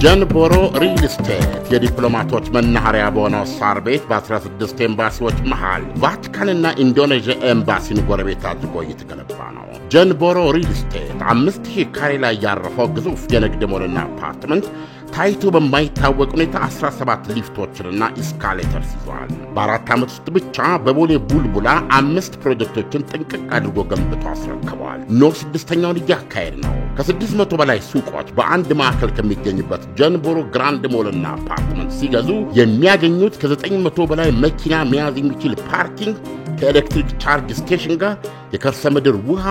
ጀንቦሮ ሪል ስቴት የዲፕሎማቶች መናኸሪያ በሆነው ሳር ቤት በ16 ኤምባሲዎች መሃል ቫቲካንና ኢንዶኔዥያ ኤምባሲን ጎረቤት አድርጎ እየተገነባ ነው። ጀንቦሮ ሪል ስቴት 5000 ካሬ ላይ ያረፈው ግዙፍ የንግድ ሞልና አፓርትመንት ታይቶ በማይታወቅ ሁኔታ 17 ሊፍቶችንና ኢስካሌተርስ ይዟል። በ4 ዓመት ውስጥ ብቻ በቦሌ ቡልቡላ 5 ፕሮጀክቶችን ጥንቅቅ አድርጎ ገንብቶ አስረክበዋል። ኖር 6ኛውን እያካሄድ ነው። ከ600 በላይ ሱቆች በአንድ ማዕከል ከሚገኝበት ጀንቦሮ ግራንድ ሞልና አፓርትመንት ሲገዙ የሚያገኙት ከ900 በላይ መኪና መያዝ የሚችል ፓርኪንግ ከኤሌክትሪክ ቻርጅ ስቴሽን ጋር የከርሰ ምድር ውሃ፣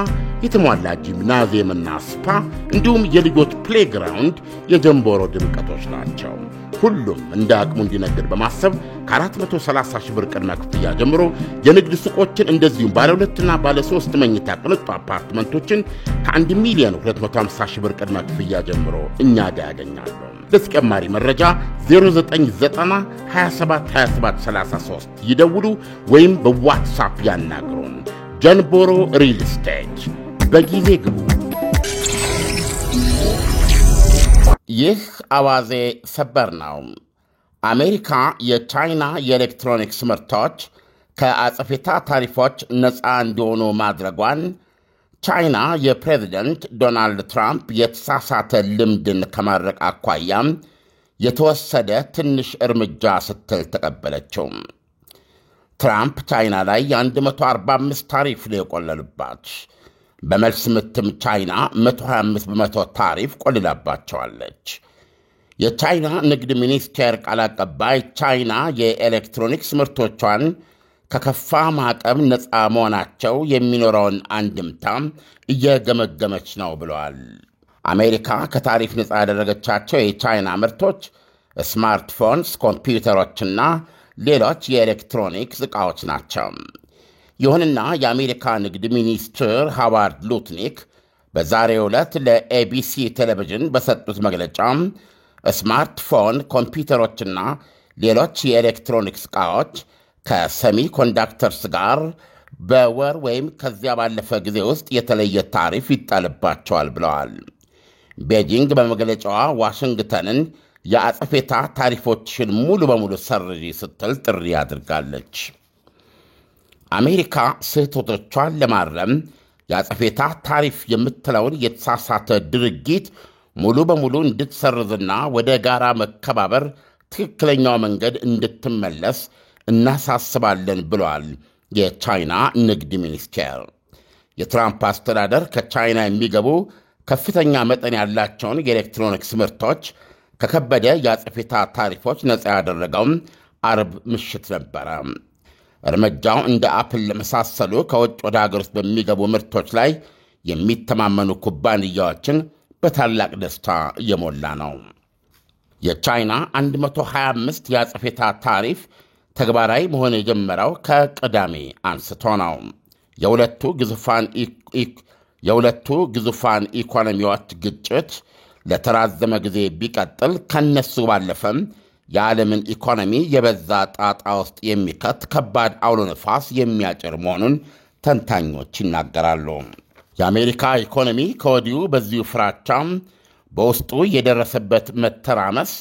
የተሟላ ጂምናዚየምና ስፓ እንዲሁም የልጆች ፕሌግራውንድ የጀንቦሮ ድምቀቶች ናቸው። ሁሉም እንደ አቅሙ እንዲነግድ በማሰብ ከ430 ሺህ ብር ቅድመ ክፍያ ጀምሮ የንግድ ሱቆችን እንደዚሁም ባለ 2ና ባለ 3 መኝታ ቅንጡ አፓርትመንቶችን ከ1 ሚሊዮን 250 ሺህ ብር ቅድመ ክፍያ ጀምሮ እኛ ጋር ያገኛሉ። ለተጨማሪ መረጃ 0990 27 27 33 ይደውሉ ወይም በዋትስአፕ ያናግሩን። ጀንቦሮ ሪል ስቴት በጊዜ ግቡ። ይህ አዋዜ ሰበር ነው። አሜሪካ የቻይና የኤሌክትሮኒክስ ምርቶች ከአጸፌታ ታሪፎች ነፃ እንዲሆኑ ማድረጓን ቻይና የፕሬዝደንት ዶናልድ ትራምፕ የተሳሳተ ልምድን ከማድረቅ አኳያም የተወሰደ ትንሽ እርምጃ ስትል ተቀበለችው። ትራምፕ ቻይና ላይ 145 ታሪፍ ነው የቆለሉባት። በመልስ ምትም ቻይና 125 በመቶ ታሪፍ ቆልላባቸዋለች። የቻይና ንግድ ሚኒስቴር ቃል አቀባይ ቻይና የኤሌክትሮኒክስ ምርቶቿን ከከፋ ማዕቀብ ነፃ መሆናቸው የሚኖረውን አንድምታ እየገመገመች ነው ብለዋል። አሜሪካ ከታሪፍ ነፃ ያደረገቻቸው የቻይና ምርቶች ስማርትፎንስ፣ ኮምፒውተሮችና ሌሎች የኤሌክትሮኒክስ ዕቃዎች ናቸው። ይሁንና የአሜሪካ ንግድ ሚኒስትር ሃዋርድ ሉትኒክ በዛሬው ዕለት ለኤቢሲ ቴሌቪዥን በሰጡት መግለጫ ስማርትፎን፣ ኮምፒውተሮችና ሌሎች የኤሌክትሮኒክስ ዕቃዎች ከሰሚ ኮንዳክተርስ ጋር በወር ወይም ከዚያ ባለፈ ጊዜ ውስጥ የተለየ ታሪፍ ይጣልባቸዋል ብለዋል። ቤጂንግ በመግለጫዋ ዋሽንግተንን የአጸፌታ ታሪፎችን ሙሉ በሙሉ ሰርዢ ስትል ጥሪ አድርጋለች። አሜሪካ ስህተቶቿን ለማረም የአጸፌታ ታሪፍ የምትለውን የተሳሳተ ድርጊት ሙሉ በሙሉ እንድትሰርዝና ወደ ጋራ መከባበር ትክክለኛው መንገድ እንድትመለስ እናሳስባለን ብለዋል የቻይና ንግድ ሚኒስቴር። የትራምፕ አስተዳደር ከቻይና የሚገቡ ከፍተኛ መጠን ያላቸውን የኤሌክትሮኒክስ ምርቶች ከከበደ የአጸፌታ ታሪፎች ነፃ ያደረገውም አርብ ምሽት ነበረ። እርምጃው እንደ አፕል ለመሳሰሉ ከውጭ ወደ ሀገር ውስጥ በሚገቡ ምርቶች ላይ የሚተማመኑ ኩባንያዎችን በታላቅ ደስታ እየሞላ ነው። የቻይና 125 የአጸፌታ ታሪፍ ተግባራዊ መሆን የጀመረው ከቅዳሜ አንስቶ ነው። የሁለቱ ግዙፋን ኢኮኖሚዎች ግጭት ለተራዘመ ጊዜ ቢቀጥል ከነሱ ባለፈም የዓለምን ኢኮኖሚ የበዛ ጣጣ ውስጥ የሚከት ከባድ አውሎ ነፋስ የሚያጭር መሆኑን ተንታኞች ይናገራሉ። የአሜሪካ ኢኮኖሚ ከወዲሁ በዚሁ ፍራቻም በውስጡ የደረሰበት መተራመስ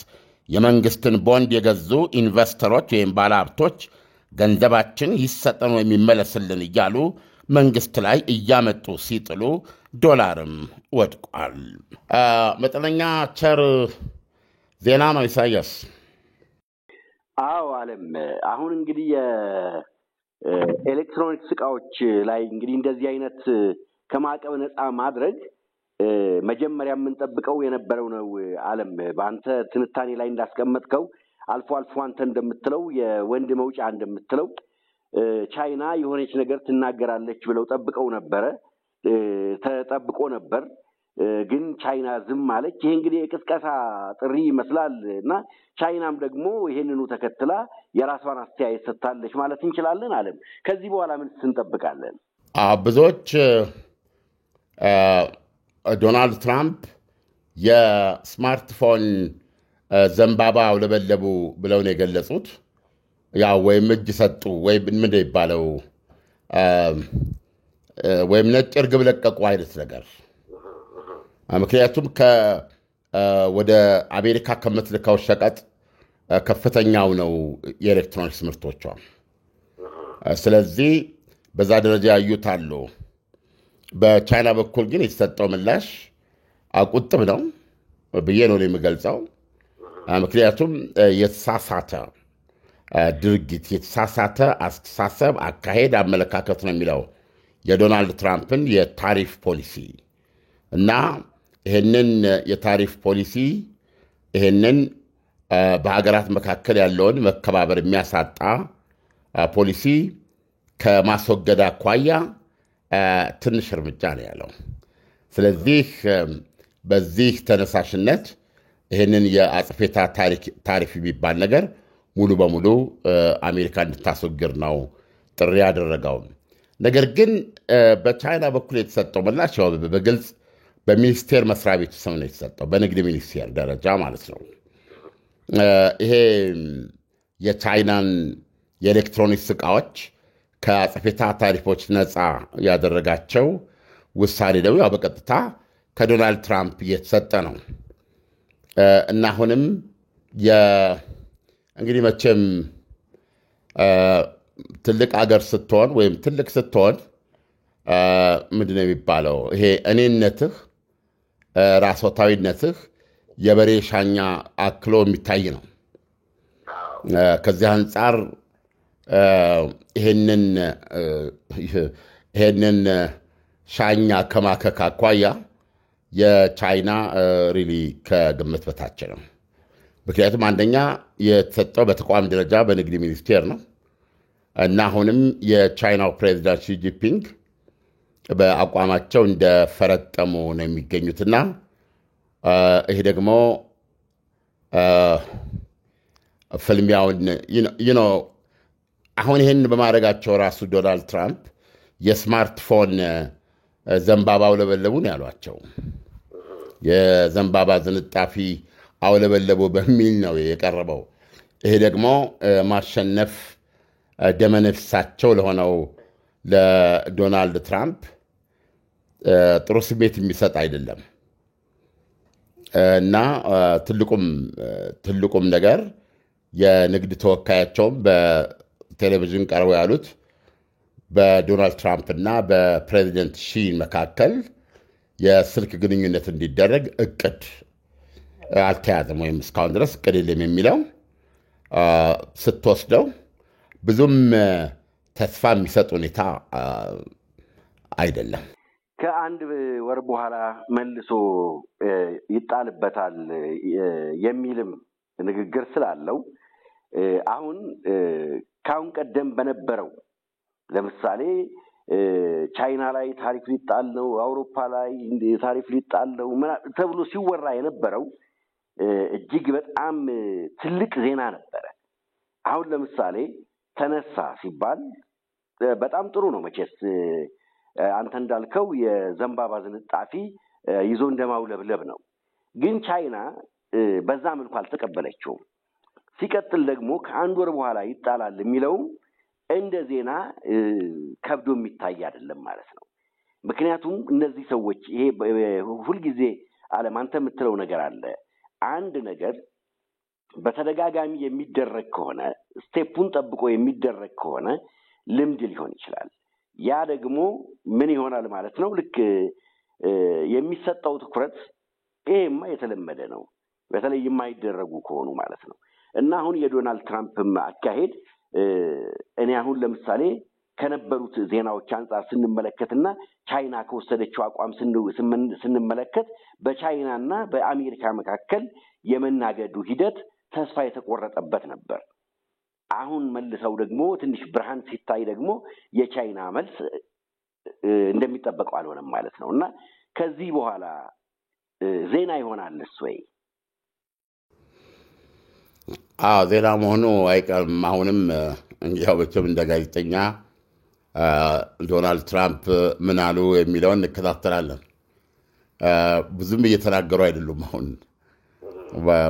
የመንግሥትን ቦንድ የገዙ ኢንቨስተሮች ወይም ባለሀብቶች ገንዘባችን ይሰጠን የሚመለስልን እያሉ መንግሥት ላይ እያመጡ ሲጥሉ ዶላርም ወድቋል። መጠነኛ ቸር ዜና ነው ኢሳያስ። አዎ ዓለም አሁን እንግዲህ የኤሌክትሮኒክስ ዕቃዎች ላይ እንግዲህ እንደዚህ አይነት ከማዕቀብ ነፃ ማድረግ መጀመሪያ የምንጠብቀው የነበረው ነው። ዓለም በአንተ ትንታኔ ላይ እንዳስቀመጥከው አልፎ አልፎ አንተ እንደምትለው የወንድ መውጫ እንደምትለው ቻይና የሆነች ነገር ትናገራለች ብለው ጠብቀው ነበረ፣ ተጠብቆ ነበር። ግን ቻይና ዝም አለች። ይሄ እንግዲህ የቅስቀሳ ጥሪ ይመስላል እና ቻይናም ደግሞ ይሄንኑ ተከትላ የራሷን አስተያየት ሰጥታለች ማለት እንችላለን። ዓለም ከዚህ በኋላ ምን እንጠብቃለን? ብዙዎች ዶናልድ ትራምፕ የስማርትፎን ዘንባባ አውለበለቡ ብለው ነው የገለጹት። ያው ወይም እጅ ሰጡ ወይም ምን ይባለው ወይም ነጭ እርግብ ለቀቁ አይነት ነገር። ምክንያቱም ወደ አሜሪካ ከምትልከው ሸቀጥ ከፍተኛው ነው የኤሌክትሮኒክስ ምርቶቿ። ስለዚህ በዛ ደረጃ ያዩት አሉ። በቻይና በኩል ግን የተሰጠው ምላሽ ቁጥብ ነው ብዬ ነው የሚገልጸው። ምክንያቱም የተሳሳተ ድርጊት፣ የተሳሳተ አስተሳሰብ፣ አካሄድ፣ አመለካከት ነው የሚለው የዶናልድ ትራምፕን የታሪፍ ፖሊሲ እና ይህንን የታሪፍ ፖሊሲ ይህንን በሀገራት መካከል ያለውን መከባበር የሚያሳጣ ፖሊሲ ከማስወገድ አኳያ ትንሽ እርምጃ ነው ያለው። ስለዚህ በዚህ ተነሳሽነት ይህንን የአጽፌታ ታሪፍ የሚባል ነገር ሙሉ በሙሉ አሜሪካ እንድታስወግድ ነው ጥሪ ያደረገው። ነገር ግን በቻይና በኩል የተሰጠው ምላሽ በግልጽ በሚኒስቴር መስሪያ ቤቱ ስም ነው የተሰጠው፣ በንግድ ሚኒስቴር ደረጃ ማለት ነው። ይሄ የቻይናን የኤሌክትሮኒክስ ዕቃዎች ከአጽፌታ ታሪፎች ነፃ ያደረጋቸው ውሳኔ ደግሞ ያው በቀጥታ ከዶናልድ ትራምፕ እየተሰጠ ነው እና አሁንም እንግዲህ መቼም ትልቅ አገር ስትሆን ወይም ትልቅ ስትሆን ምንድን ነው የሚባለው? ይሄ እኔነትህ፣ ራስወታዊነትህ የበሬ ሻኛ አክሎ የሚታይ ነው። ከዚህ አንጻር ይሄንን ሻኛ ከማከክ አኳያ የቻይና ሪሊ ከግምት በታች ነው። ምክንያቱም አንደኛ የተሰጠው በተቋም ደረጃ በንግድ ሚኒስቴር ነው እና አሁንም የቻይናው ፕሬዚዳንት ሺጂፒንግ በአቋማቸው እንደፈረጠሙ ነው የሚገኙትና ይሄ ደግሞ ፍልሚያውን አሁን ይህን በማድረጋቸው ራሱ ዶናልድ ትራምፕ የስማርትፎን ዘንባባ አውለበለቡ ነው ያሏቸው። የዘንባባ ዝንጣፊ አውለበለቡ በሚል ነው የቀረበው። ይሄ ደግሞ ማሸነፍ ደመነፍሳቸው ለሆነው ለዶናልድ ትራምፕ ጥሩ ስሜት የሚሰጥ አይደለም እና ትልቁም ነገር የንግድ ተወካያቸውም በቴሌቪዥን ቀርበው ያሉት በዶናልድ ትራምፕ እና በፕሬዚደንት ሺ መካከል የስልክ ግንኙነት እንዲደረግ እቅድ አልተያዘም ወይም እስካሁን ድረስ እቅድ የለም የሚለው ስትወስደው ብዙም ተስፋ የሚሰጥ ሁኔታ አይደለም። ከአንድ ወር በኋላ መልሶ ይጣልበታል የሚልም ንግግር ስላለው አሁን ካሁን ቀደም በነበረው ለምሳሌ ቻይና ላይ ታሪፍ ሊጣል ነው፣ አውሮፓ ላይ ታሪፍ ሊጣል ነው ተብሎ ሲወራ የነበረው እጅግ በጣም ትልቅ ዜና ነበረ። አሁን ለምሳሌ ተነሳ ሲባል በጣም ጥሩ ነው። መቼስ አንተ እንዳልከው የዘንባባ ዝንጣፊ ይዞ እንደማውለብለብ ነው። ግን ቻይና በዛ መልኩ አልተቀበለችውም። ሲቀጥል ደግሞ ከአንድ ወር በኋላ ይጣላል የሚለው እንደ ዜና ከብዶ የሚታይ አይደለም ማለት ነው። ምክንያቱም እነዚህ ሰዎች ይሄ ሁልጊዜ ዓለም አንተ የምትለው ነገር አለ። አንድ ነገር በተደጋጋሚ የሚደረግ ከሆነ ስቴፑን ጠብቆ የሚደረግ ከሆነ ልምድ ሊሆን ይችላል። ያ ደግሞ ምን ይሆናል ማለት ነው? ልክ የሚሰጠው ትኩረት ይሄማ የተለመደ ነው፣ በተለይ የማይደረጉ ከሆኑ ማለት ነው። እና አሁን የዶናልድ ትራምፕም አካሄድ እኔ አሁን ለምሳሌ ከነበሩት ዜናዎች አንጻር ስንመለከትና ቻይና ከወሰደችው አቋም ስንመለከት በቻይናና በአሜሪካ መካከል የመናገዱ ሂደት ተስፋ የተቆረጠበት ነበር። አሁን መልሰው ደግሞ ትንሽ ብርሃን ሲታይ ደግሞ የቻይና መልስ እንደሚጠበቀው አልሆነም ማለት ነው። እና ከዚህ በኋላ ዜና ይሆናልስ ወይ? ዜና መሆኑ አይቀርም። አሁንም ያው በቸም እንደ ጋዜጠኛ ዶናልድ ትራምፕ ምን አሉ የሚለውን እንከታተላለን። ብዙም እየተናገሩ አይደሉም። አሁን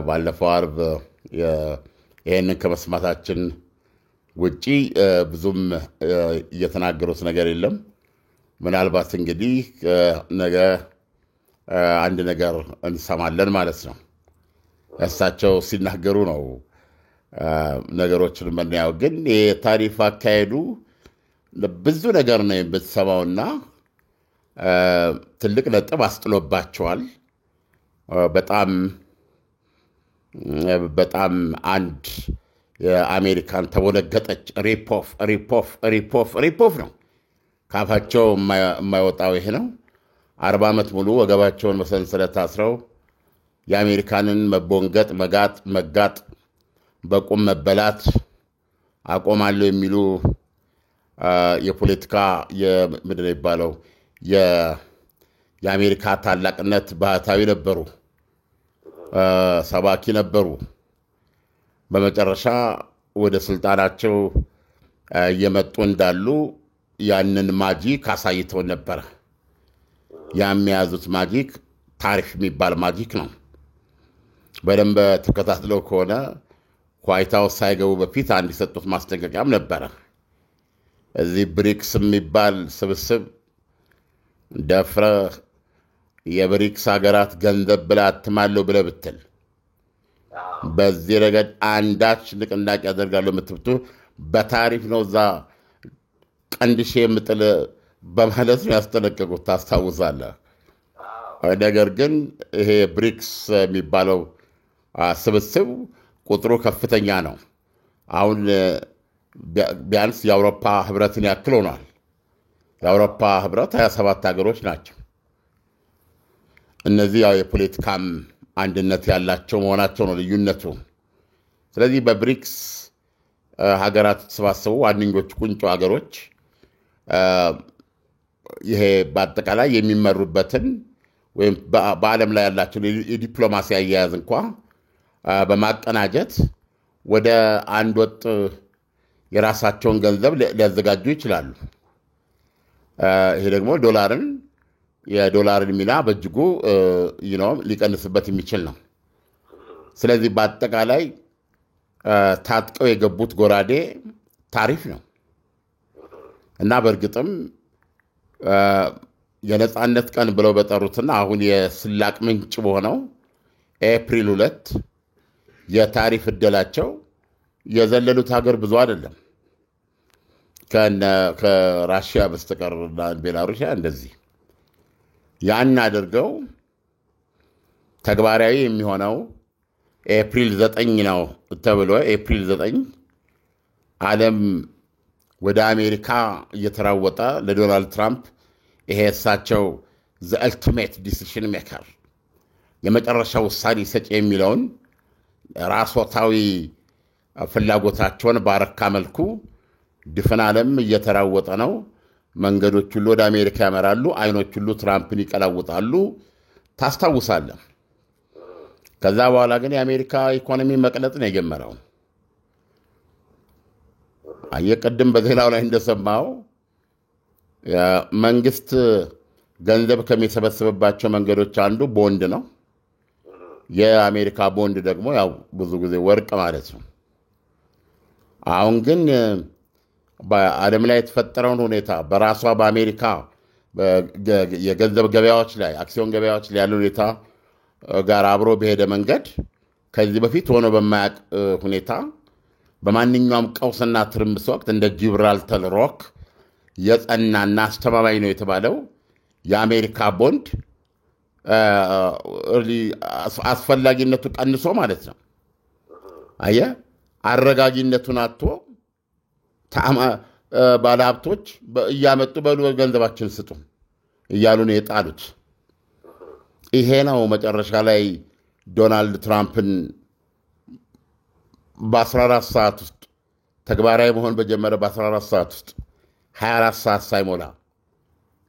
ባለፈው ዓርብ ይህንን ከመስማታችን ውጪ ብዙም እየተናገሩት ነገር የለም። ምናልባት እንግዲህ ነገ አንድ ነገር እንሰማለን ማለት ነው። እሳቸው ሲናገሩ ነው ነገሮችን የምናየው። ግን የታሪፍ አካሄዱ ብዙ ነገር ነው የምትሰማውና ትልቅ ነጥብ አስጥሎባቸዋል። በጣም አንድ የአሜሪካን ተወነገጠች ሪፖፍ ነው ካፋቸው የማይወጣው ይሄ ነው። 40 ዓመት ሙሉ ወገባቸውን በሰንሰለት ታስረው የአሜሪካንን መቦንገጥ፣ መጋጥ፣ በቁም መበላት አቆማለሁ የሚሉ የፖለቲካ ምንድን ነው የሚባለው የአሜሪካ ታላቅነት ባህታዊ ነበሩ፣ ሰባኪ ነበሩ። በመጨረሻ ወደ ስልጣናቸው እየመጡ እንዳሉ ያንን ማጂክ አሳይተው ነበረ። የሚያዙት ማጂክ ታሪፍ የሚባል ማጂክ ነው። በደንብ ተከታትለው ከሆነ ዋይት ሃውስ ሳይገቡ በፊት አንድ የሰጡት ማስጠንቀቂያም ነበረ። እዚህ ብሪክስ የሚባል ስብስብ ደፍረህ የብሪክስ ሀገራት ገንዘብ ብለህ አትማለሁ ብለህ ብትል በዚህ ረገድ አንዳች ንቅናቄ ያደርጋለሁ የምትብቱ በታሪፍ ነው እዛ ቀንድሼ የምጥል በማለት ነው ያስጠነቀቁት፣ ታስታውሳለህ። ነገር ግን ይሄ ብሪክስ የሚባለው ስብስብ ቁጥሩ ከፍተኛ ነው። አሁን ቢያንስ የአውሮፓ ህብረትን ያክል ሆኗል። የአውሮፓ ህብረት 27 ሀገሮች ናቸው። እነዚህ ያው የፖለቲካም አንድነት ያላቸው መሆናቸው ነው ልዩነቱ። ስለዚህ በብሪክስ ሀገራት የተሰባሰቡ ዋነኞቹ ቁንጮ ሀገሮች ይሄ በአጠቃላይ የሚመሩበትን ወይም በዓለም ላይ ያላቸውን የዲፕሎማሲ አያያዝ እንኳ በማቀናጀት ወደ አንድ ወጥ የራሳቸውን ገንዘብ ሊያዘጋጁ ይችላሉ። ይሄ ደግሞ የዶላርን ሚና በእጅጉ ሊቀንስበት የሚችል ነው። ስለዚህ በአጠቃላይ ታጥቀው የገቡት ጎራዴ ታሪፍ ነው እና በእርግጥም የነጻነት ቀን ብለው በጠሩትና አሁን የስላቅ ምንጭ በሆነው ኤፕሪል 2 የታሪፍ ዕድላቸው የዘለሉት ሀገር ብዙ አይደለም ከራሽያ በስተቀር እና ቤላሩሲያ እንደዚህ ያን አድርገው ተግባራዊ የሚሆነው ኤፕሪል 9 ነው ተብሎ ኤፕሪል 9 ዓለም ወደ አሜሪካ እየተራወጠ ለዶናልድ ትራምፕ ይሄ እሳቸው ዘ አልቲሜት ዲሲሽን ሜከር የመጨረሻው ውሳኔ ሰጪ የሚለውን ራስዎታዊ ፍላጎታቸውን ባረካ መልኩ ድፍን ዓለም እየተራወጠ ነው። መንገዶች ሁሉ ወደ አሜሪካ ያመራሉ። አይኖች ሁሉ ትራምፕን ይቀላውጣሉ። ታስታውሳለህ። ከዛ በኋላ ግን የአሜሪካ ኢኮኖሚ መቅለጥ ነው የጀመረው። አየቀድም በዜናው ላይ እንደሰማው መንግስት ገንዘብ ከሚሰበስብባቸው መንገዶች አንዱ ቦንድ ነው። የአሜሪካ ቦንድ ደግሞ ያው ብዙ ጊዜ ወርቅ ማለት ነው። አሁን ግን በዓለም ላይ የተፈጠረውን ሁኔታ በራሷ በአሜሪካ የገንዘብ ገበያዎች ላይ አክሲዮን ገበያዎች ላይ ያለው ሁኔታ ጋር አብሮ በሄደ መንገድ ከዚህ በፊት ሆኖ በማያውቅ ሁኔታ በማንኛውም ቀውስና ትርምስ ወቅት እንደ ጂብራልተር ሮክ የጸናና አስተማማኝ ነው የተባለው የአሜሪካ ቦንድ አስፈላጊነቱ ቀንሶ ማለት ነው። አየህ፣ አረጋጊነቱን አጥቶ ባለሀብቶች እያመጡ በሉ ገንዘባችን ስጡ እያሉ ነው የጣሉት። ይሄ ነው መጨረሻ ላይ ዶናልድ ትራምፕን በ14 ሰዓት ውስጥ ተግባራዊ መሆን በጀመረ በ14 ሰዓት ውስጥ 24 ሰዓት ሳይሞላ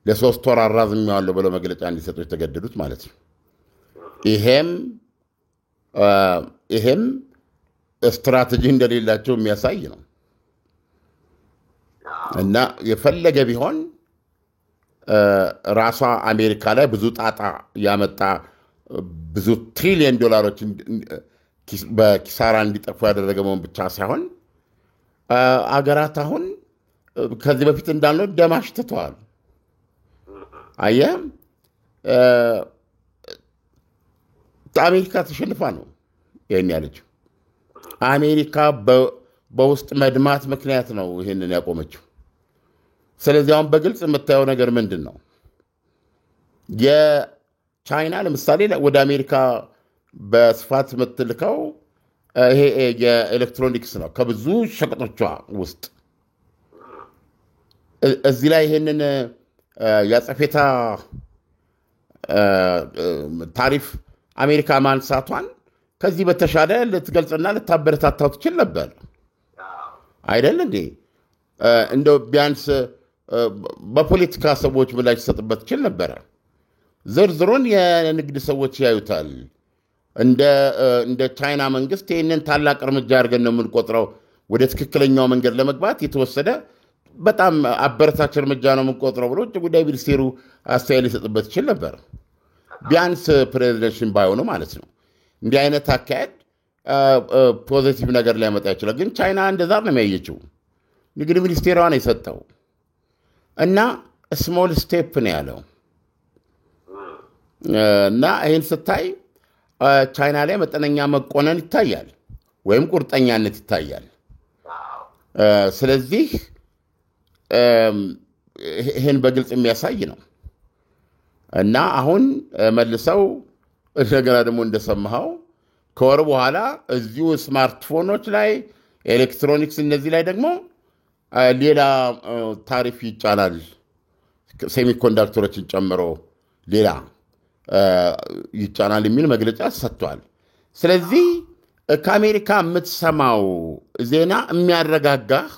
ለ3 ወር አራዝሜዋለሁ ብለው መግለጫ እንዲሰጡ የተገደዱት ማለት ነው። ይሄም ስትራቴጂ እንደሌላቸው የሚያሳይ ነው እና የፈለገ ቢሆን ራሷ አሜሪካ ላይ ብዙ ጣጣ ያመጣ ብዙ ትሪሊየን ዶላሮች በኪሳራ እንዲጠፉ ያደረገ መሆን ብቻ ሳይሆን አገራት አሁን ከዚህ በፊት እንዳልነው ደም አሽትተዋል። አየህ፣ አሜሪካ ተሸንፋ ነው ይሄን ያለችው። አሜሪካ በውስጥ መድማት ምክንያት ነው ይሄንን ያቆመችው። ስለዚህ አሁን በግልጽ የምታየው ነገር ምንድን ነው? የቻይና ለምሳሌ ወደ አሜሪካ በስፋት የምትልከው ይሄ የኤሌክትሮኒክስ ነው ከብዙ ሸቀጦቿ ውስጥ። እዚህ ላይ ይሄንን ያጸፌታ ታሪፍ አሜሪካ ማንሳቷን ከዚህ በተሻለ ልትገልጽና ልታበረታታው ትችል ነበር አይደል እንዴ? እንደው ቢያንስ በፖለቲካ ሰዎች ምላሽ ሰጥበት ትችል ነበረ። ዝርዝሩን የንግድ ሰዎች ያዩታል። እንደ ቻይና መንግስት ይህንን ታላቅ እርምጃ አድርገን ነው የምንቆጥረው፣ ወደ ትክክለኛው መንገድ ለመግባት የተወሰደ በጣም አበረታች እርምጃ ነው የምንቆጥረው ብሎ ውጭ ጉዳይ ሚኒስቴሩ አስተያየት ሊሰጥበት ይችል ነበር። ቢያንስ ፕሬዚደንሽን ባይሆኑ ማለት ነው። እንዲህ አይነት አካሄድ ፖዚቲቭ ነገር ሊያመጣ ይችላል። ግን ቻይና እንደዛ ነው የሚያየችው። ንግድ ሚኒስቴሯ ነው የሰጠው እና ስሞል ስቴፕ ነው ያለው እና ይህን ስታይ ቻይና ላይ መጠነኛ መቆነን ይታያል ወይም ቁርጠኛነት ይታያል። ስለዚህ ይህን በግልጽ የሚያሳይ ነው እና አሁን መልሰው እንደገና ደግሞ እንደሰማኸው ከወር በኋላ እዚሁ ስማርትፎኖች ላይ ኤሌክትሮኒክስ እነዚህ ላይ ደግሞ ሌላ ታሪፍ ይጫናል፣ ሴሚኮንዳክተሮችን ጨምሮ ሌላ ይጫናል የሚል መግለጫ ሰጥቷል። ስለዚህ ከአሜሪካ የምትሰማው ዜና የሚያረጋጋህ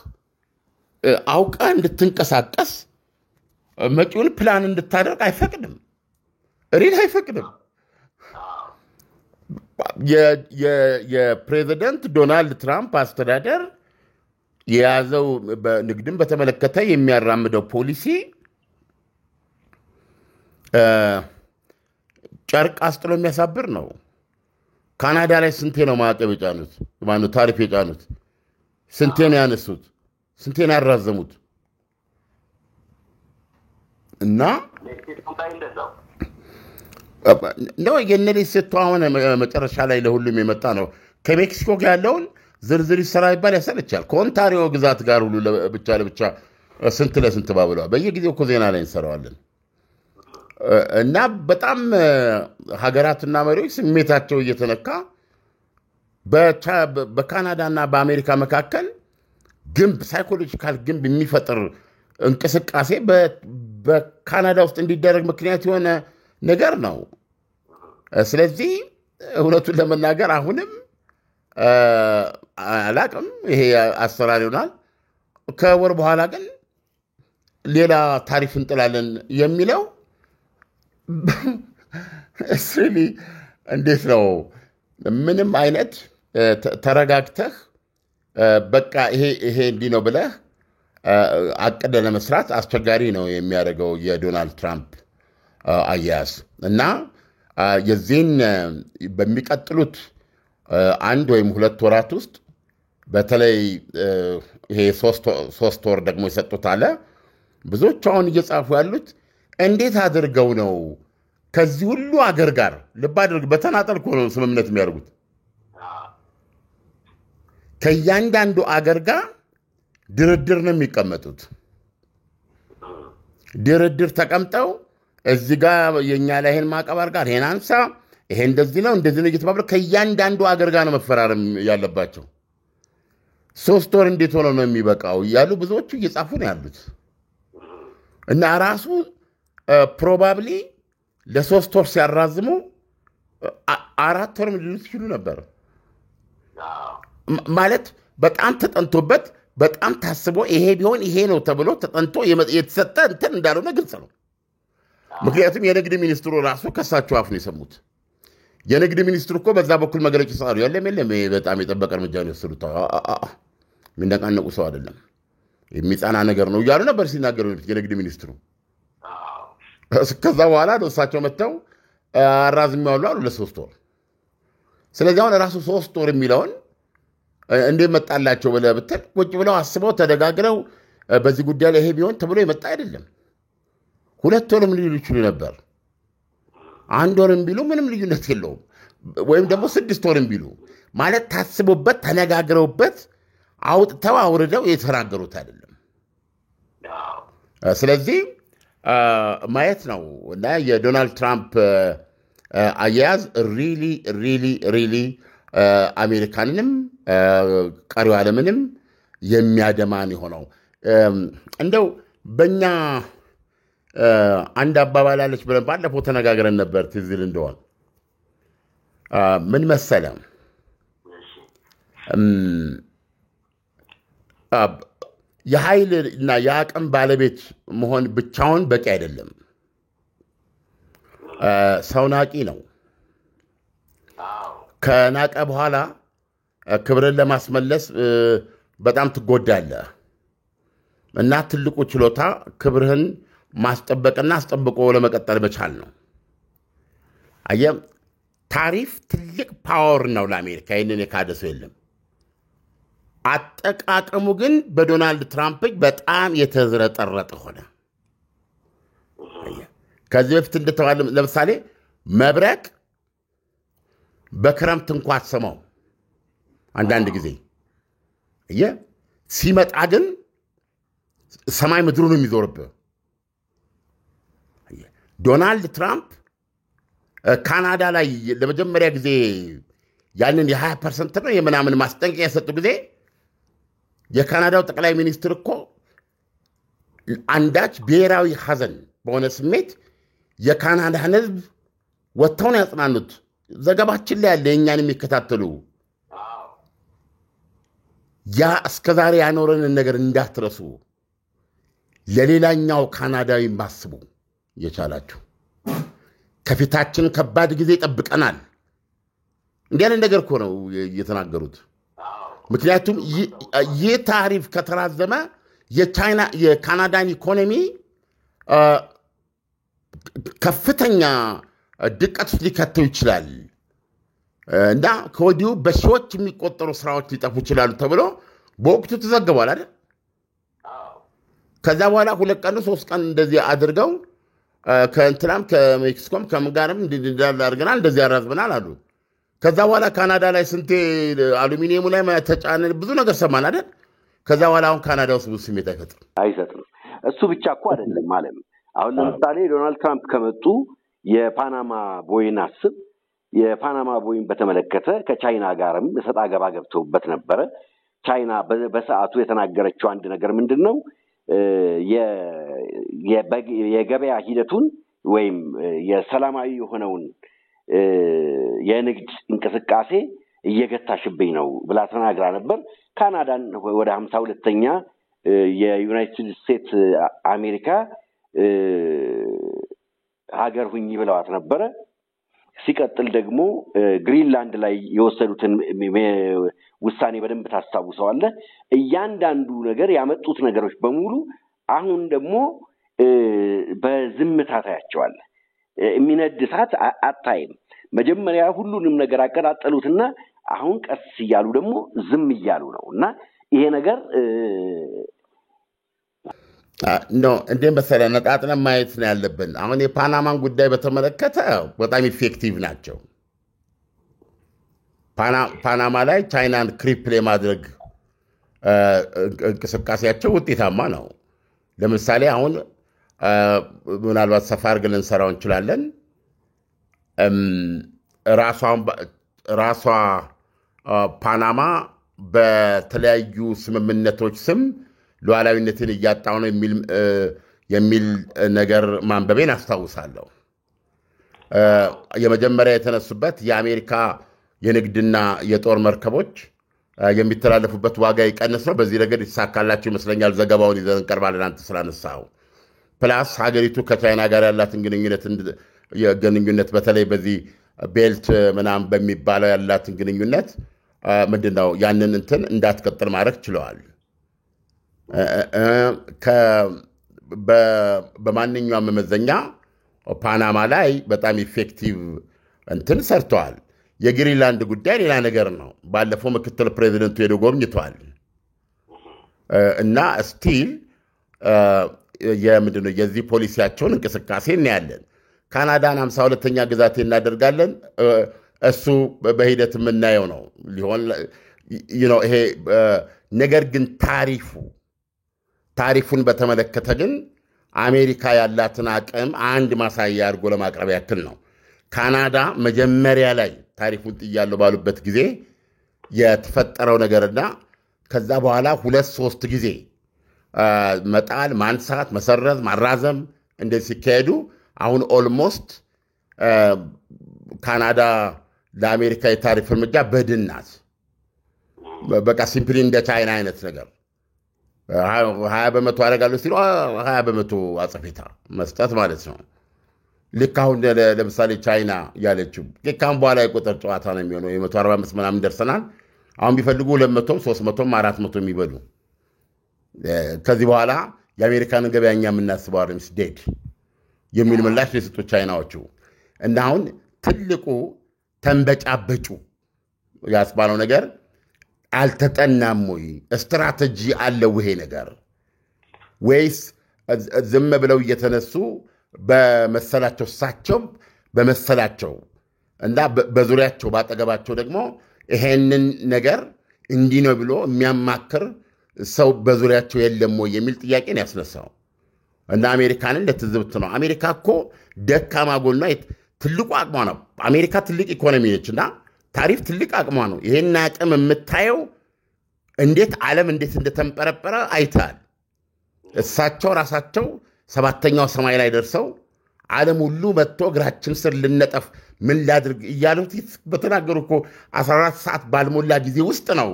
አውቃ እንድትንቀሳቀስ መጪውን ፕላን እንድታደርግ አይፈቅድም፣ ሪል አይፈቅድም። የፕሬዚደንት ዶናልድ ትራምፕ አስተዳደር የያዘው በንግድም በተመለከተ የሚያራምደው ፖሊሲ ጨርቅ አስጥሎ የሚያሳብር ነው። ካናዳ ላይ ስንቴ ነው ማዕቀብ የጫኑት? ማነው ታሪፍ የጫኑት? ስንቴ ነው ያነሱት? ስንቴ ነው ያራዘሙት? እና ነው የነዚህ ስቶ አሁን መጨረሻ ላይ ለሁሉም የመጣ ነው። ከሜክሲኮ ጋር ያለውን ዝርዝር ይሰራ ይባል ያሰለቻል። ከኦንታሪዮ ግዛት ጋር ሁሉ ብቻ ለብቻ ስንት ለስንት ባብለዋል። በየጊዜው እኮ ዜና ላይ እንሰራዋለን። እና በጣም ሀገራትና መሪዎች ስሜታቸው እየተነካ በካናዳና በአሜሪካ መካከል ግንብ ሳይኮሎጂካል ግንብ የሚፈጥር እንቅስቃሴ በካናዳ ውስጥ እንዲደረግ ምክንያት የሆነ ነገር ነው። ስለዚህ እውነቱን ለመናገር አሁንም አላቅም ይሄ አሰራር ይሆናል። ከወር በኋላ ግን ሌላ ታሪፍ እንጥላለን የሚለው እስሊ እንዴት ነው? ምንም አይነት ተረጋግተህ በቃ ይሄ እንዲህ ነው ብለህ አቅደ ለመስራት አስቸጋሪ ነው የሚያደርገው የዶናልድ ትራምፕ አያያዝ እና የዚህን በሚቀጥሉት 1 ወይም 2 ወራት ውስጥ በተለይ ይሄ 3 ወር ደግሞ የሰጡት አለ። ብዙዎች አሁን እየጻፉ ያሉት እንዴት አድርገው ነው ከዚህ ሁሉ አገር ጋር ልብ አድርግ፣ በተናጠል እኮ ነው ስምምነት የሚያደርጉት። ከእያንዳንዱ አገር ጋር ድርድር ነው የሚቀመጡት። ድርድር ተቀምጠው እዚህ ጋር የእኛ ላይ ይሄን ማዕቀብ ጋር ይሄን አንሳ፣ ይሄ እንደዚህ ነው እየተባበረ ከእያንዳንዱ አገር ጋር ነው መፈራረም ያለባቸው። 3 ወር እንዴት ሆኖ ነው የሚበቃው እያሉ ብዙዎቹ እየጻፉ ነው ያሉት እና ራሱ ፕሮባብሊ ለ3 ወር ሲያራዝሙ 4 ወር ሊሉት ይችሉ ነበር። ማለት በጣም ተጠንቶበት በጣም ታስቦ ይሄ ቢሆን ይሄ ነው ተብሎ ተጠንቶ የተሰጠ እንትን እንዳልሆነ ግልጽ ነው። ምክንያቱም የንግድ ሚኒስትሩ ራሱ ከሳቸው አፍ ነው የሰሙት። የንግድ ሚኒስትሩ እኮ በዛ በኩል መግለጫ ይሰጣሉ። የለም በጣም የጠበቀ እርምጃ ነው የወሰዱት፣ የሚነቃነቁ ሰው አይደለም፣ የሚጸና ነገር ነው እያሉ ነበር ሲናገሩ የንግድ ሚኒስትሩ። ከዛ በኋላ እሳቸው መጥተው አራዝሜዋለሁ አሉ ለ3 ወር። ስለዚህ አሁን ራሱ 3 ወር የሚለውን እንዴት መጣላቸው ብለህ ብትል ቁጭ ብለው አስበው ተደጋግረው በዚህ ጉዳይ ላይ ይሄ ቢሆን ተብሎ የመጣ አይደለም። 2 ወርም ሊሉ ይችሉ ነበር። 1 ወርም ቢሉ ምንም ልዩነት የለውም። ወይም ደግሞ 6 ወርም ቢሉ ማለት ታስቦበት ተነጋግረውበት አውጥተው አውርደው የተናገሩት አይደለም። ስለዚህ ማየት ነው እና የዶናልድ ትራምፕ አያያዝ ሪሊ አሜሪካንንም ቀሪው ዓለምንም የሚያደማን የሆነው እንደው በእኛ አንድ አባባላለች ብለን ባለፈው ተነጋግረን ነበር ትዝ ይል እንደሆነ ምን መሰለ የኃይል እና የአቅም ባለቤት መሆን ብቻውን በቂ አይደለም። ሰው ናቂ ነው። ከናቀ በኋላ ክብርን ለማስመለስ በጣም ትጎዳለህ እና ትልቁ ችሎታ ክብርህን ማስጠበቅና አስጠብቆ ለመቀጠል መቻል ነው። አየህ ታሪፍ ትልቅ ፓወር ነው ለአሜሪካ። ይህንን የካደ ሰው የለም። አጠቃቀሙ ግን በዶናልድ ትራምፕ በጣም የተዝረጠረጠ ሆነ። ከዚህ በፊት እንደተባለ ለምሳሌ መብረቅ በክረምት እንኳ አትሰማው አንዳንድ ጊዜ ሲመጣ ግን ሰማይ ምድሩን የሚዞርብህ። ዶናልድ ትራምፕ ካናዳ ላይ ለመጀመሪያ ጊዜ ያንን የ20% ነው የምናምን ማስጠንቀቂያ የሰጡ ጊዜ የካናዳው ጠቅላይ ሚኒስትር እኮ አንዳች ብሔራዊ ሐዘን በሆነ ስሜት የካናዳን ሕዝብ ወጥተውን ያጽናኑት። ዘገባችን ላይ ያለ የእኛን የሚከታተሉ ያ እስከዛሬ ያኖረንን ነገር እንዳትረሱ ለሌላኛው ካናዳዊ ማስቡ የቻላችሁ ከፊታችን ከባድ ጊዜ ጠብቀናል። እንዲህ ያለ ነገር እኮ ነው የተናገሩት። ምክንያቱም ይህ ታሪፍ ከተራዘመ የካናዳን ኢኮኖሚ ከፍተኛ ድቀት ሊከተው ይችላል እና ከወዲሁ በሺዎች የሚቆጠሩ ስራዎች ሊጠፉ ይችላሉ ተብሎ በወቅቱ ተዘግቧል አይደል? ከዛ በኋላ 2 ቀን 3 ቀን እንደዚህ አድርገው ከእንትናም ከሜክሲኮም ከምጋርም አድርገናል እንደዚህ ያራዝመናል አሉ። ከዛ በኋላ ካናዳ ላይ ስንቴ አሉሚኒየሙ ላይ ተጫነ ብዙ ነገር ሰማን አይደል? ከዛ በኋላ አሁን ካናዳ ውስጥ ብዙ ስሜት አይሰጥም። እሱ ብቻ እኮ አይደለም ማለት አሁን ለምሳሌ ዶናልድ ትራምፕ ከመጡ የፓናማ ቦይን አስብ። የፓናማ ቦይን በተመለከተ ከቻይና ጋርም ሰጣ ገባ ገብተውበት ነበረ። ቻይና በሰዓቱ የተናገረችው አንድ ነገር ምንድነው? የገበያ ሂደቱን ወይም የሰላማዊ የሆነውን የንግድ እንቅስቃሴ እየገታሽብኝ ነው ብላ ተናግራ ነበር። ካናዳን ወደ 52ኛ የዩናይትድ ስቴትስ አሜሪካ ሀገር ሁኚ ብለዋት ነበረ። ሲቀጥል ደግሞ ግሪንላንድ ላይ የወሰዱትን ውሳኔ በደንብ ታስታውሰዋለህ። እያንዳንዱ ነገር ያመጡት ነገሮች በሙሉ አሁን ደግሞ በዝምታ ታያቸዋለህ። የሚነድ እሳት አታይም። መጀመሪያ ሁሉንም ነገር አቀጣጠሉትና አሁን ቀስ እያሉ ደግሞ ዝም እያሉ ነው እና ይሄ ነገር እንዴም በሰለ ነጣጥነ ማየት ነው ያለብን። አሁን የፓናማን ጉዳይ በተመለከተ በጣም ኢፌክቲቭ ናቸው። ፓናማ ላይ ቻይናን ክሪፕል የማድረግ እንቅስቃሴያቸው ውጤታማ ነው። ለምሳሌ አሁን ምናልባት ሰፋ አድርገን ልንሰራው እንችላለን። ራሷ ፓናማ በተለያዩ ስምምነቶች ስም ሉዓላዊነትን እያጣው ነው የሚል ነገር ማንበቤን አስታውሳለሁ። የመጀመሪያ የተነሱበት የአሜሪካ የንግድና የጦር መርከቦች የሚተላለፉበት ዋጋ ይቀንስ ነው። በዚህ ረገድ ይሳካላቸው ይመስለኛል። ዘገባውን ይዘን እንቀርባለን አንተ ስላነሳው። ፕላስ ሀገሪቱ ከቻይና ጋር ያላትን ግንኙነት በተለይ በዚህ ቤልት ምናምን በሚባለው ያላትን ግንኙነት ምንድነው ያንን እንትን እንዳትቀጥል ማድረግ ችለዋል። በማንኛውም መመዘኛ ፓናማ ላይ በጣም ኢፌክቲቭ እንትን ሰርተዋል። የግሪንላንድ ጉዳይ ሌላ ነገር ነው። ባለፈው ምክትል ፕሬዚደንቱ ሄዶ ጎብኝተዋል እና ስቲል የምንድነው የዚህ ፖሊሲያቸውን እንቅስቃሴ እናያለን። ካናዳን 52ኛ ግዛቴ እናደርጋለን እሱ በሂደት የምናየው ነው ሊሆን ይሄ ነገር ግን ታሪፉን በተመለከተ ግን አሜሪካ ያላትን አቅም አንድ ማሳያ አድርጎ ለማቅረብ ያክል ነው። ካናዳ መጀመሪያ ላይ ታሪፉን ጥያለሁ ባሉበት ጊዜ የተፈጠረው ነገርና ከዛ በኋላ 2-3 ጊዜ መጣል፣ ማንሳት፣ መሰረዝ፣ ማራዘም እንደዚህ ሲካሄዱ አሁን ኦልሞስት ካናዳ ለአሜሪካ የታሪፍ እርምጃ በድን ናት። በቃ ሲምፕሊ እንደ ቻይና አይነት ነገር 20% አደርጋለሁ ሲሉ 20% አጸፌታ መስጠት ማለት ነው። ልክ አሁን ለምሳሌ ቻይና ያለችው ከካም በኋላ የቁጥር ጨዋታ ነው የሚሆነው። 145 ምናምን ደርሰናል። አሁን ቢፈልጉ 200፣ 300፣ 400 የሚበሉ ከዚህ በኋላ የአሜሪካንን ገበያኛ የምናስበው አርምስ ዴድ የሚል ምላሽ የሰጡ ቻይናዎቹ እና አሁን ትልቁ ተንበጫበጩ ያስባለው ነገር አልተጠናም ወይ? ስትራቴጂ አለው ይሄ ነገር ወይስ ዝም ብለው እየተነሱ በመሰላቸው እሳቸው በመሰላቸው እና በዙሪያቸው ባጠገባቸው ደግሞ ይሄንን ነገር እንዲህ ነው ብሎ የሚያማክር ሰው በዙሪያቸው የለም ወይ የሚል ጥያቄን ያስነሳው እና አሜሪካንን ለትዝብት ነው። አሜሪካ እኮ ደካማ ጎኗ ትልቁ አቅሟ ነው። አሜሪካ ትልቅ ኢኮኖሚ ነችና ታሪፍ ትልቅ አቅሟ ነው። ይሄን አቅም የምታየው እንዴት ዓለም እንዴት እንደተንጠረጠረ አይታል። እሳቸው ራሳቸው 7ኛው ሰማይ ላይ ደርሰው ዓለም ሁሉ መጥቶ እግራችን ስር ልነጠፍ ምን ላድርግ እያሉት በተናገሩ እኮ 14 ሰዓት ባልሞላ ጊዜ ውስጥ ነው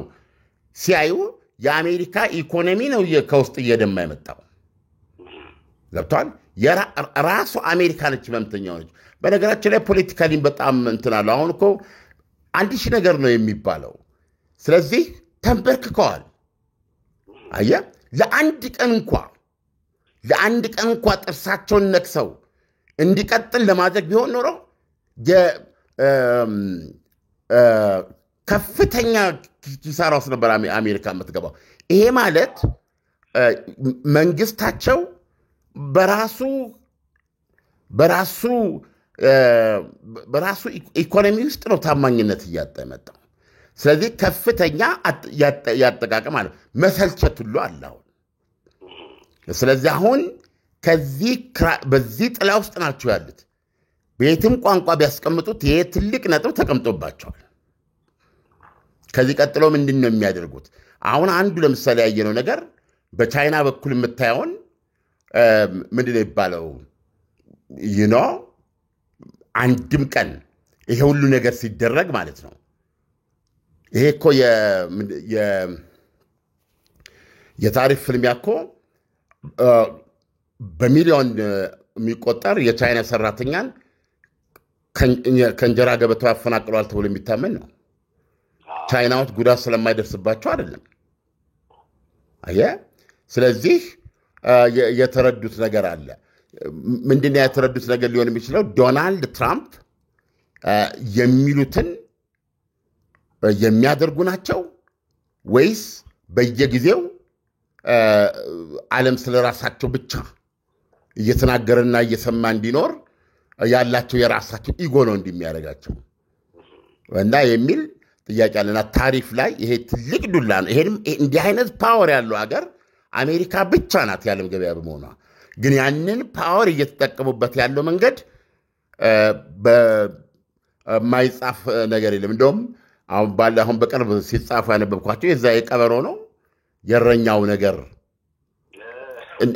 ሲያዩ የአሜሪካ ኢኮኖሚ ነው ከውስጥ እየደማ የመጣው። ገብቷል። ራሱ አሜሪካ ነች መምተኛው ነች። በነገራችን ላይ ፖለቲካሊ በጣም እንትናለው። አሁን እኮ 1000 ነገር ነው የሚባለው። ስለዚህ ተንበርክከዋል። አየህ ለአንድ ቀን እንኳ ጥርሳቸውን ነክሰው እንዲቀጥል ለማድረግ ቢሆን ኖሮ ከፍተኛ ኪሳራ ውስጥ ነበር አሜሪካ የምትገባው። ይሄ ማለት መንግስታቸው በራሱ ኢኮኖሚ ውስጥ ነው ታማኝነት እያጣ የመጣው። ስለዚህ ከፍተኛ ያጠቃቀም አለ፣ መሰልቸት ሁሉ አለ አሁን። ስለዚህ አሁን በዚህ ጥላ ውስጥ ናቸው ያሉት። በየትም ቋንቋ ቢያስቀምጡት ይሄ ትልቅ ነጥብ ተቀምጦባቸዋል። ከዚህ ቀጥሎ ምንድን ነው የሚያደርጉት? አሁን አንዱ ለምሳሌ ያየነው ነገር በቻይና በኩል የምታየውን ምንድን ነው የሚባለው አንድም ቀን ይሄ ሁሉ ነገር ሲደረግ ማለት ነው። ይሄ እኮ የታሪፍ ፍልሚያ እኮ በሚሊዮን የሚቆጠር የቻይና ሰራተኛን ከእንጀራ ገበታው ያፈናቅሏል ተብሎ የሚታመን ነው። ቻይናዎች ጉዳት ስለማይደርስባቸው አይደለም። አየህ፣ ስለዚህ የተረዱት ነገር አለ። ምንድነው የተረዱት ነገር ሊሆን የሚችለው? ዶናልድ ትራምፕ የሚሉትን የሚያደርጉ ናቸው ወይስ በየጊዜው ዓለም ስለራሳቸው ብቻ እየተናገረና እየሰማ እንዲኖር ያላቸው የራሳቸው ኢጎ ነው እንደሚያደርጋቸው እና የሚል ጥያቄ አለና ታሪፍ ላይ ይሄ ትልቅ ዱላ ነው። ይሄንም እንዲህ አይነት ፓወር ያለው ሀገር አሜሪካ ብቻ ናት የዓለም ገበያ በመሆኗ። ግን ያንን ፓወር እየተጠቀሙበት ያለው መንገድ በማይጻፍ ነገር የለም። እንደውም አሁን በቅርብ ሲጻፉ ያነበብኳቸው የዛ የቀበሮ ነው የረኛው ነገር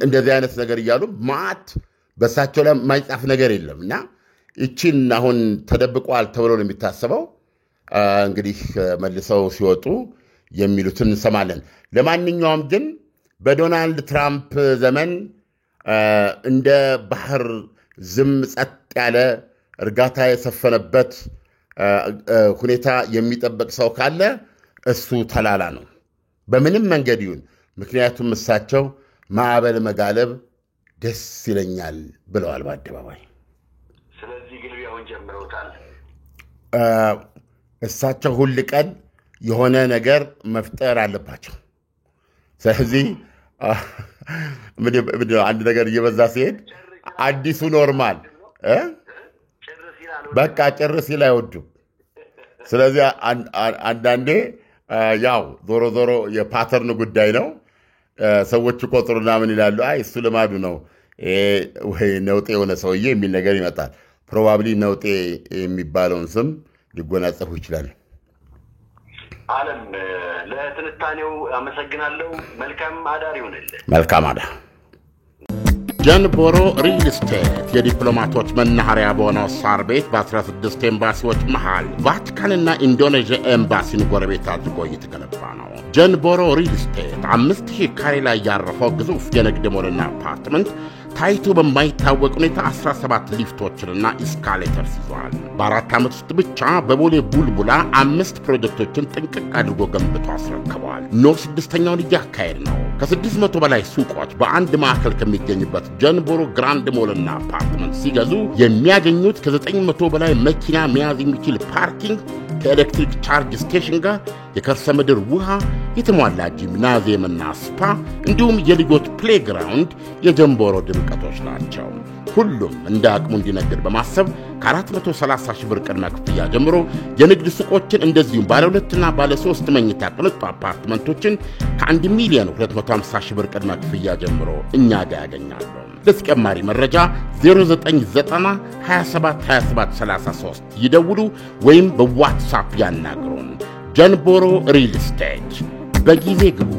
እንደዚህ አይነት ነገር እያሉ ማት በሳቸው ላይ ማይጻፍ ነገር የለም እና እቺን አሁን ተደብቋል ተብሎ ነው የሚታሰበው። እንግዲህ መልሰው ሲወጡ የሚሉትን እንሰማለን። ለማንኛውም ግን በዶናልድ ትራምፕ ዘመን እንደ ባህር ዝም ጸጥ ያለ እርጋታ የሰፈነበት ሁኔታ የሚጠበቅ ሰው ካለ እሱ ተላላ ነው በምንም መንገድ ይሁን። ምክንያቱም እሳቸው ማዕበል መጋለብ ደስ ይለኛል ብለዋል በአደባባይ። ስለዚህ ግልቢያውን ጀምረውታል። እሳቸው ሁል ቀን የሆነ ነገር መፍጠር አለባቸው። ስለዚህ አንድ ነገር እየበዛ ሲሄድ አዲሱ ኖርማል በቃ ጭር ሲል አይወዱም። ስለዚህ አንዳንዴ ያው ዞሮ የፓተርን ጉዳይ ነው ሰዎች ቆጥሩና ምን ይላሉ አይ እሱ ልማዱ ነው ወይ ነውጤ የሆነ ሰውዬ የሚል ነገር ይመጣል ፕሮባብሊ ነውጤ የሚባለውን ስም ሊጎናጸፉ ይችላል ዓለም ለትንታኔው አመሰግናለሁ መልካም አዳር ይሁንልህ መልካም አዳር ጀንቦሮ ሪል ስቴት የዲፕሎማቶች መናኸሪያ በሆነው ሳር ቤት በ16 ኤምባሲዎች መሃል ቫቲካንና ኢንዶኔዥያ ኤምባሲን ጎረቤት አድርጎ እየተገነባ ነው። ጀንቦሮ ሪል ስቴት 5000 ካሬ ላይ ያረፈው ግዙፍ የንግድ ሞልና አፓርትመንት ታይቶ በማይታወቅ ሁኔታ 17 ሊፍቶችንና ኢስካሌተርስ ይዟል። በአራት ዓመት ውስጥ ብቻ በቦሌ ቡልቡላ 5 ፕሮጀክቶችን ጥንቅቅ አድርጎ ገንብቶ አስረክበዋል። ኖ 6ኛውን እያካሄድ ነው። ከ600 በላይ ሱቆች በአንድ ማዕከል ከሚገኝበት ጀንቦሮ ግራንድ ሞልና አፓርትመንት ሲገዙ የሚያገኙት ከ900 በላይ መኪና መያዝ የሚችል ፓርኪንግ ከኤሌክትሪክ ቻርጅ ስቴሽን ጋር የከርሰ ምድር ውሃ የተሟላ ጂምናዚየምና ስፓ እንዲሁም የልጆች ፕሌግራውንድ የጀንቦሮ ድምቀቶች ናቸው። ሁሉም እንደ አቅሙ እንዲነግድ በማሰብ ከ430 ሺህ ብር ቅድመ ክፍያ ጀምሮ የንግድ ሱቆችን እንደዚሁም ባለ 2 እና ባለ 3 መኝታ ቅንጡ አፓርትመንቶችን ከ1 ሚሊዮን 250 ሺህ ብር ቅድመ ክፍያ ጀምሮ እኛ ጋር ያገኛሉ። ለተጨማሪ መረጃ 0990 27 27 33 ይደውሉ ወይም በዋትስአፕ ያናግሩን። ጀንቦሮ ሪል ስቴት በጊዜ ግቡ።